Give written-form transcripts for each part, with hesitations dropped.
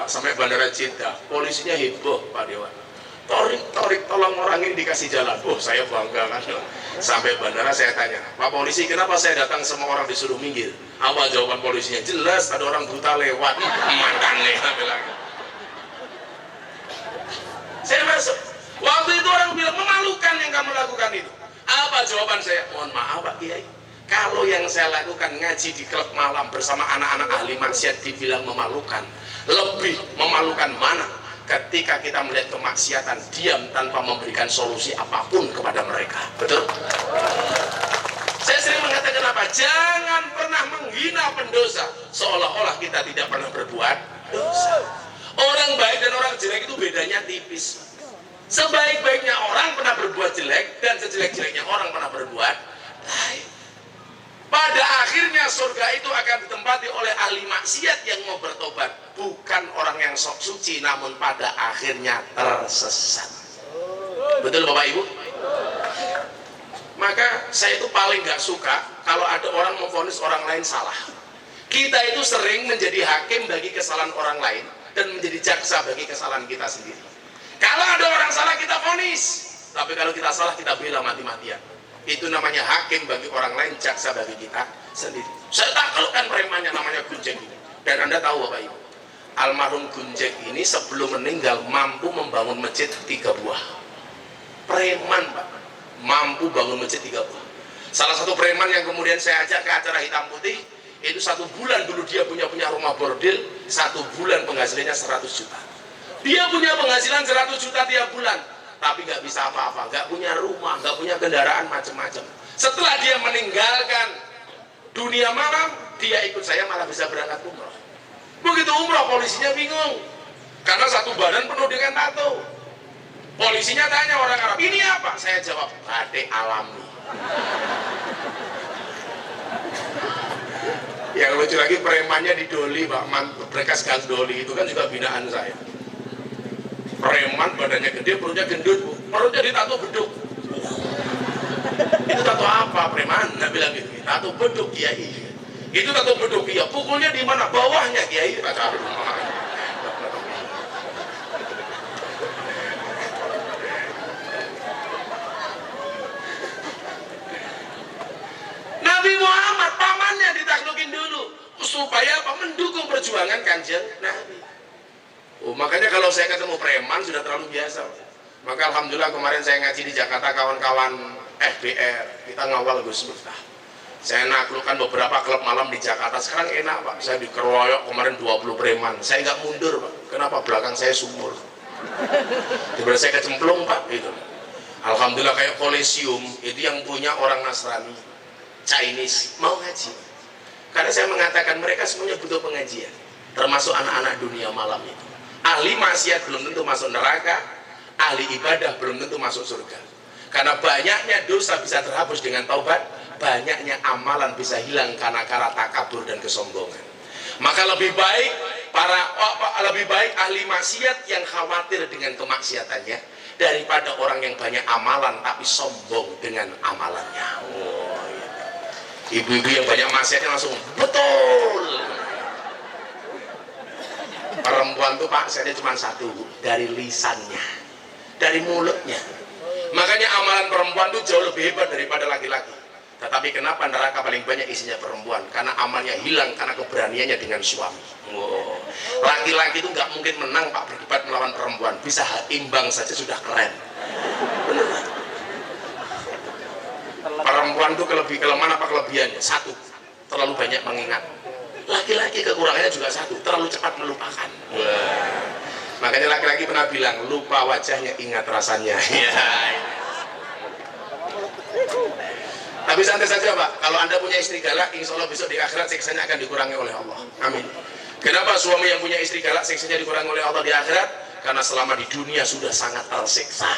Pak, sampai bandara Jeddah, polisinya heboh Pak Dewan. Torik, tolong orang ini dikasih jalan. Oh, saya bangga kan. Sampai bandara saya tanya, Pak Polisi, kenapa saya datang semua orang disuruh minggir? Apa jawaban polisinya? Jelas ada orang buta lewat. Makanya bilang. Saya masuk. Waktu itu orang bilang, memalukan yang kamu lakukan itu. Apa jawaban saya? Mohon maaf Pak Kiai, kalau yang saya lakukan ngaji di klub malam bersama anak-anak ahli maksiat dibilang memalukan, lebih memalukan mana ketika kita melihat kemaksiatan diam tanpa memberikan solusi apapun kepada mereka. Betul? Saya sering mengatakan apa? Jangan pernah menghina pendosa seolah-olah kita tidak pernah berbuat dosa. Orang baik dan orang jelek itu bedanya tipis. Sebaik-baiknya orang pernah berbuat jelek dan sejelek-jeleknya orang pernah berbuat baik. Pada akhirnya surga itu akan ditempati oleh ahli maksiat yang mau bertobat, bukan orang yang sok suci namun pada akhirnya tersesat. Betul Bapak Ibu? Maka saya itu paling gak suka kalau ada orang memvonis orang lain salah. Kita itu sering menjadi hakim bagi kesalahan orang lain dan menjadi jaksa bagi kesalahan kita sendiri. Kalau ada orang salah kita vonis, tapi kalau kita salah kita bela mati-matian. Itu namanya hakim bagi orang lain, jaksa bagi kita sendiri. Saya taklukkan premannya namanya Gunjek ini. Dan Anda tahu Bapak Ibu, almarhum Gunjek ini sebelum meninggal mampu membangun masjid 3 buah. Preman Pak, mampu bangun masjid 3 buah. Salah satu preman yang kemudian saya ajak ke acara hitam putih, itu 1 bulan dulu dia punya rumah bordil, 1 bulan penghasilannya 100 juta. Dia punya penghasilan 100 juta tiap bulan, tapi nggak bisa apa-apa, nggak punya rumah, nggak punya kendaraan macam-macam. Setelah dia meninggalkan dunia malam, dia ikut saya malah bisa berangkat umroh. Begitu umroh polisinya bingung, karena 1 badan penuh dengan tato. Polisinya tanya orang Arab, ini apa? Saya jawab, batik alami. Yang lucu lagi premannya di Doli, Pak, Berkas Gang Doli itu kan juga binaan saya. Preman badannya gede, perutnya gendut, Bu. Perutnya ditato beduk. Itu tato apa preman? Nggak bilang gitu. Tato beduk Kiai. Itu tato beduk Kiai. Pukulnya di mana? Bawahnya Kiai. Nabi Muhammad pamannya ditaklukin dulu supaya apa? Mendukung perjuangan Kanjeng Nabi. Oh, makanya kalau saya ketemu preman sudah terlalu biasa. Maka alhamdulillah kemarin saya ngaji di Jakarta, kawan-kawan FBR kita ngawal Gus Miftah. Saya naklukkan beberapa klub malam di Jakarta. Sekarang enak Pak, saya dikeroyok kemarin 20 preman. Saya nggak mundur Pak. Kenapa? Belakang saya sumur. Tiba-tiba saya kecemplung Pak. Itu. Alhamdulillah kayak Kolesium itu yang punya orang Nasrani, Chinese, mau ngaji. Karena saya mengatakan mereka semuanya butuh pengajian, termasuk anak-anak dunia malam itu. Ahli maksiat belum tentu masuk neraka, ahli ibadah belum tentu masuk surga. Karena banyaknya dosa bisa terhapus dengan taubat, banyaknya amalan bisa hilang karena takabur dan kesombongan. Maka lebih baik ahli maksiat yang khawatir dengan kemaksiatannya daripada orang yang banyak amalan tapi sombong dengan amalannya. Oh, iya. Ibu-ibu yang banyak maksiatnya langsung betul. Perempuan tuh Pak, saya cuma 1, dari lisannya, dari mulutnya. Makanya amalan perempuan tuh jauh lebih hebat daripada laki-laki. Tetapi kenapa neraka paling banyak isinya perempuan? Karena amalnya hilang karena keberaniannya dengan suami. Wow. Laki-laki itu nggak mungkin menang Pak berdebat melawan perempuan, bisa imbang saja sudah keren. Bener. Perempuan tuh kelemahan apa kelebihannya? 1, terlalu banyak mengingat. Laki-laki kekurangannya juga 1, terlalu cepat melupakan. Wah. Makanya laki-laki pernah bilang, lupa wajahnya ingat rasanya. Tapi santai saja Pak, kalau Anda punya istri galak, insya Allah besok di akhirat siksanya akan dikurangi oleh Allah. Amin. Kenapa suami yang punya istri galak siksanya dikurangi oleh Allah di akhirat? Karena selama di dunia sudah sangat tersiksa.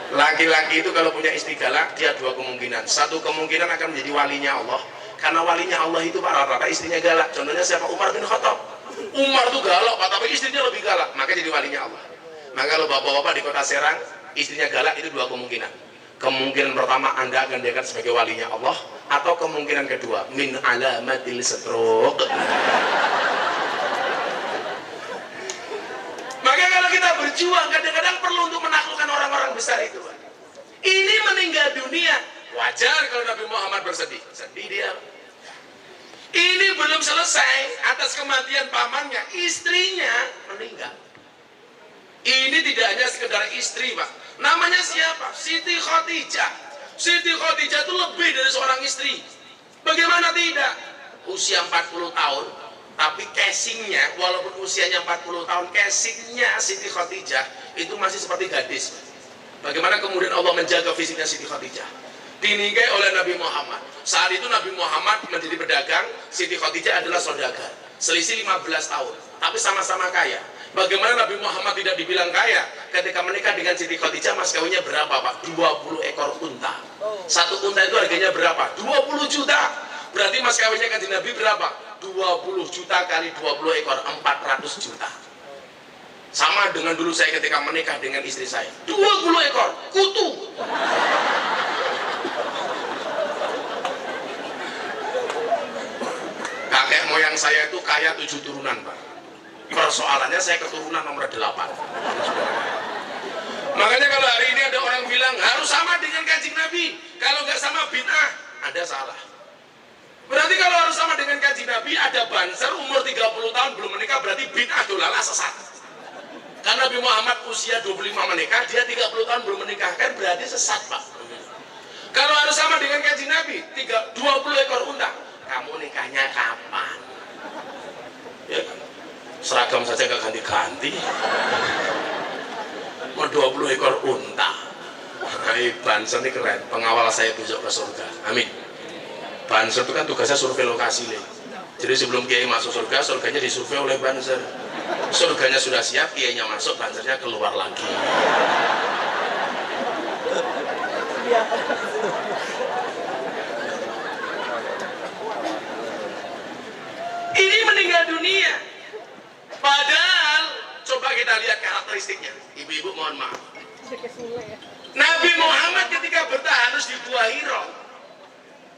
Laki-laki itu kalau punya istri galak, dia 2 kemungkinan. 1 kemungkinan akan menjadi walinya Allah, karena walinya Allah itu rata-rata istrinya galak. Contohnya siapa? Umar bin Khattab. Umar itu galak Pak, tapi istrinya lebih galak, maka jadi walinya Allah. Maka kalau bapak-bapak di kota Serang istrinya galak, itu 2 kemungkinan. Kemungkinan pertama, Anda akan diangkat sebagai walinya Allah. atau kemungkinan kedua min alamatil stroke. Maka kalau kita berjuang kadang-kadang perlu untuk menaklukkan orang-orang besar itu. Ini meninggal dunia, wajar kalau Nabi Muhammad bersedih. Sedih dia. Ini belum selesai atas kematian pamannya, istrinya meninggal. Ini tidak hanya sekedar istri, Pak. Namanya siapa? Siti Khadijah. Siti Khadijah itu lebih dari seorang istri. Bagaimana tidak? Usia 40 tahun, tapi casingnya, walaupun usianya 40 tahun, casingnya Siti Khadijah itu masih seperti gadis. Bagaimana kemudian Allah menjaga fisiknya Siti Khadijah? Dinikahi oleh Nabi Muhammad. Saat itu Nabi Muhammad menjadi pedagang, Siti Khadijah adalah saudagar. Selisih 15 tahun, tapi sama-sama kaya. Bagaimana Nabi Muhammad tidak dibilang kaya? Ketika menikah dengan Siti Khadijah, mas kawinnya berapa, Pak? 20 ekor unta. Satu unta itu harganya berapa? 20 juta. Berarti mas kawinnya kanjeng Nabi berapa? 20 juta kali 20 ekor, 400 juta. Sama dengan dulu saya ketika menikah dengan istri saya. 20 ekor, kutu. Kakek moyang saya itu kaya 7 turunan, Pak. Persoalannya saya keturunan nomor 8. Makanya kalau hari ini ada orang bilang harus sama dengan kanjeng Nabi, kalau nggak sama bid'ah, Anda salah. Berarti kalau harus sama dengan kanjeng Nabi, ada banser umur 30 tahun belum menikah, berarti bid'ah dolalah sesat. Karena Nabi Muhammad usia 25 menikah, dia 30 tahun belum menikah, kan berarti sesat, Pak. Kalau harus sama dengan kanjeng Nabi, 20 ekor unta, kamu nikahnya kapan? Ya kan? Seragam saja nggak ganti-ganti. Mau 20 ekor unta. Hai Banser ini keren, pengawal saya besok ke surga. Amin. Banser itu kan tugasnya survei lokasi nih. Jadi sebelum kiai masuk surga, surganya disurvei oleh Banser. Surganya sudah siap, kiainya masuk, Bansernya keluar lagi. Ini meninggal dunia. Padahal coba kita lihat karakteristiknya. Ibu-ibu mohon maaf. Nabi Muhammad ketika bertahan di Gua Hira,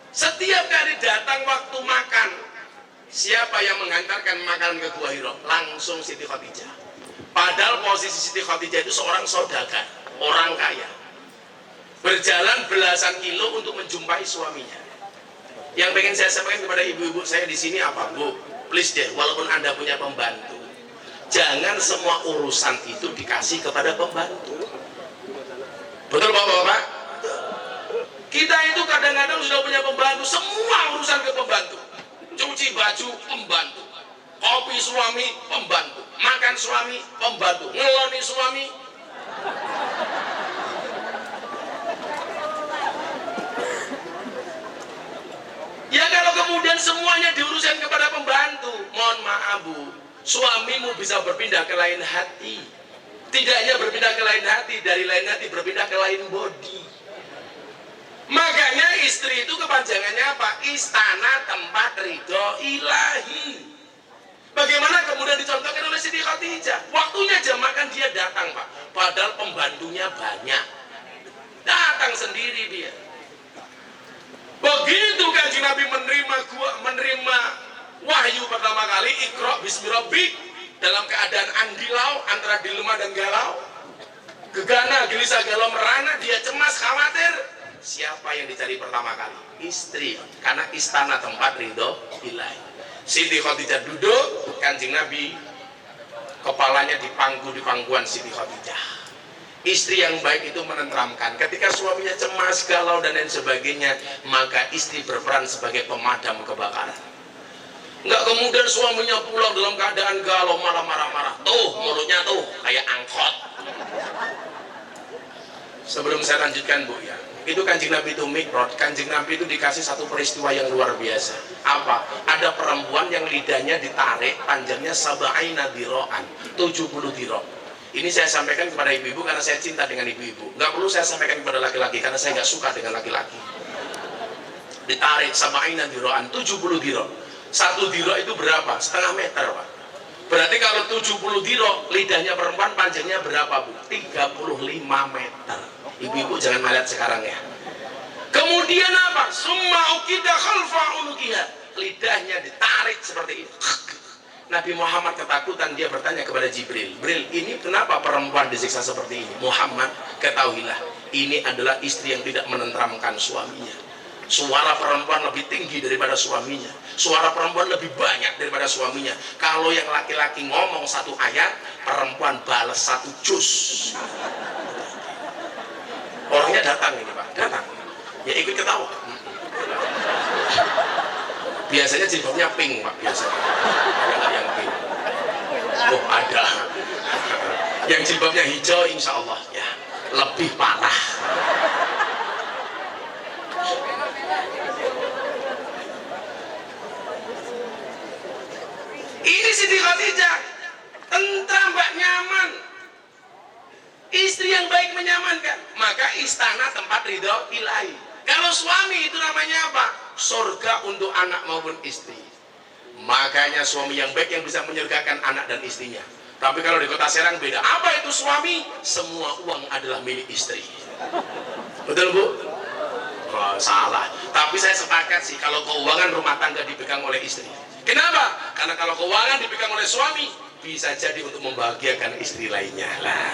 setiap kali datang waktu makan, siapa yang mengantarkan makanan ke Gua Hira? Langsung Siti Khadijah. Padahal posisi Siti Khadijah itu seorang saudagar, orang kaya, berjalan belasan kilo untuk menjumpai suaminya. Yang pengen saya sampaikan kepada ibu-ibu saya di sini apa, Bu? Please deh, walaupun Anda punya pembantu, jangan semua urusan itu dikasih kepada pembantu. Betul Bapak-Bapak? Kita itu kadang-kadang sudah punya pembantu, semua urusan ke pembantu. Cuci baju, pembantu. Kopi suami, pembantu. Makan suami, pembantu. Ngeloni suami. Ya kalau kemudian semuanya diuruskan kepada pembantu, mohon maaf Bu, suamimu bisa berpindah ke lain hati. Tidak hanya berpindah ke lain hati, dari lain hati berpindah ke lain body. Makanya istri itu kepanjangannya apa? Istana tempat ridho ilahi. Bagaimana kemudian dicontohkan oleh Siti Khadijah? Waktunya jam makan dia datang, Pak. Padahal pembantunya banyak. Datang sendiri dia. Begitu kanjeng Nabi menerima wahyu pertama kali, Iqra bismi rabbik, dalam keadaan andilau antara dilema dan galau, gegana, gelisah, galau, merana, dia cemas, khawatir. Siapa yang dicari pertama kali? Istri, karena istana tempat ridho ilahi. Siti Khadijah duduk, kanjeng Nabi kepalanya dipangku di pangkuan Siti Khadijah. Istri yang baik itu menenteramkan. Ketika suaminya cemas, galau dan lain sebagainya, maka istri berperan sebagai pemadam kebakaran. Enggak kemudian suaminya pulang dalam keadaan galau, malah marah-marah. Tuh mulutnya tuh kayak angkot. Sebelum saya lanjutkan Bu ya, itu kanjeng Nabi itu mikrot. Kanjeng Nabi itu dikasih satu peristiwa yang luar biasa. Apa? Ada perempuan yang lidahnya ditarik, panjangnya sab'aina diro'an, 70 dirok. Ini saya sampaikan kepada ibu-ibu karena saya cinta dengan ibu-ibu. Nggak perlu saya sampaikan kepada laki-laki karena saya nggak suka dengan laki-laki. Ditarik sab'aina diro'an, 70 dirok. Satu dirok itu berapa? Setengah meter, Pak. Berarti kalau 70 dirok, lidahnya perempuan panjangnya berapa, Bu? 35 meter. Ibu-ibu jangan melihat sekarang ya. Kemudian apa? Summa ukida khalfa unukiha. Lidahnya ditarik seperti ini. Nabi Muhammad ketakutan, dia bertanya kepada Jibril, Jibril, ini kenapa perempuan disiksa seperti ini? Muhammad, ketahuilah, ini adalah istri yang tidak menenteramkan suaminya. Suara perempuan lebih tinggi daripada suaminya, suara perempuan lebih banyak daripada suaminya. Kalau yang laki-laki ngomong satu ayat, perempuan balas satu juz. Orangnya datang ini Pak, datang, ya ikut ketawa. Biasanya jilbabnya pink Pak, biasanya ada nggak yang pink? Oh ada. Yang jilbabnya hijau insya Allah ya lebih parah. Ini Siti Khadijah, tentram Mbak, nyaman. Istri yang baik menyamankan, maka istana tempat ridho ilahi. Kalau suami itu namanya apa? Surga untuk anak maupun istri. Makanya suami yang baik yang bisa menyurgakan anak dan istrinya. Tapi kalau di kota Serang beda. Apa itu suami? Semua uang adalah milik istri. Betul Bu? Oh, salah. Tapi saya sepakat sih kalau keuangan rumah tangga dipegang oleh istri. Kenapa? Karena kalau keuangan dipegang oleh suami, bisa jadi untuk membahagiakan istri lainnya lah.